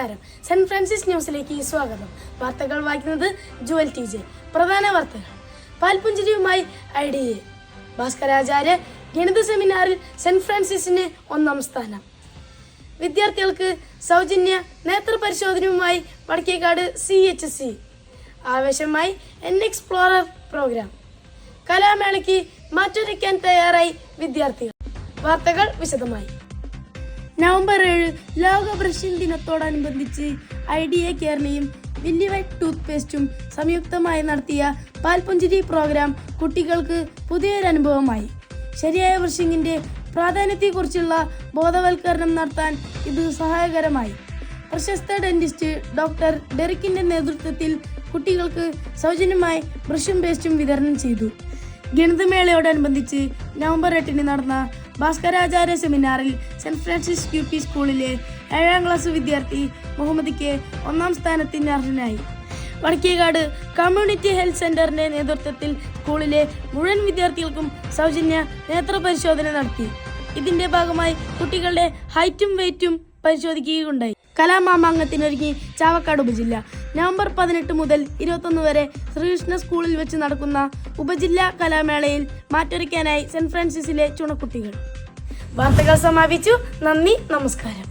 നമസ്കാരം. Saint Francis ന്യൂസിലേക്ക് സ്വാഗതം. വാർത്തകൾ വായിക്കുന്നത് ജുവൽ TJ. പ്രധാന വാർത്തകൾ. പാൽപുഞ്ചിരിയുമായി IDA. ഭാസ്കരാചാര്യ ഗണിത സെമിനാറിൽ സെന്റ് ഫ്രാൻസിസിന് 1ാം സ്ഥാനം. വിദ്യാർത്ഥികൾക്ക് സൗജന്യ നേത്ര പരിശോധനയുമായി വടക്കേക്കാട് CHC. ആവേശമായി എക്സ്പ്ലോറർ പ്രോഗ്രാം. കലാമേളയ്ക്ക് മാറ്റുരയ്ക്കാൻ തയ്യാറായി വിദ്യാർത്ഥികൾ. വാർത്തകൾ വിശദമായി. നവംബർ 7 ലോക ബ്രഷിംഗ് ദിനത്തോടനുബന്ധിച്ച് IDA കേരളയും വില്ലി വൈറ്റ് ടൂത്ത് പേസ്റ്റും സംയുക്തമായി നടത്തിയ പാൽപുഞ്ചിരി പ്രോഗ്രാം കുട്ടികൾക്ക് പുതിയൊരു അനുഭവമായി. ശരിയായ ബ്രഷിങ്ങിന്റെ പ്രാധാന്യത്തെക്കുറിച്ചുള്ള ബോധവൽക്കരണം നടത്താൻ ഇത് സഹായകരമായി. പ്രശസ്ത ഡെന്റിസ്റ്റ് ഡോക്ടർ ഡെറിക്കിന്റെ നേതൃത്വത്തിൽ കുട്ടികൾക്ക് സൗജന്യമായി ബ്രഷും പേസ്റ്റും വിതരണം ചെയ്തു. ഗണിതമേളയോടനുബന്ധിച്ച് നവംബർ 8 നടന്ന ഭാസ്കരാചാര്യ സെമിനാറിൽ സെന്റ് ഫ്രാൻസിസ് UP സ്കൂളിലെ 7ാം ക്ലാസ് വിദ്യാർത്ഥി മുഹമ്മദ് K 1ാം സ്ഥാനത്തിന് അർഹനായി. വടക്കേക്കാട് കമ്മ്യൂണിറ്റി ഹെൽത്ത് സെന്ററിന്റെ നേതൃത്വത്തിൽ സ്കൂളിലെ മുഴുവൻ വിദ്യാർത്ഥികൾക്കും സൗജന്യ നേത്ര പരിശോധന നടത്തി. ഇതിന്റെ ഭാഗമായി കുട്ടികളുടെ ഹൈറ്റും വെയ്റ്റും പരിശോധിക്കുകയുണ്ടായി. കലാമാമാങ്കത്തിനൊരുങ്ങി ചാവക്കാട് ഉപജില്ല. നവംബർ 18 മുതൽ 21 വരെ ശ്രീകൃഷ്ണ സ്കൂളിൽ വെച്ച് നടക്കുന്ന ഉപജില്ലാ കലാമേളയിൽ മാറ്റൊരുക്കാനായി സെന്റ് ഫ്രാൻസിസിലെ ചുണക്കുട്ടികൾ. വാർത്തകൾ സമാപിച്ചു. നന്ദി, നമസ്കാരം.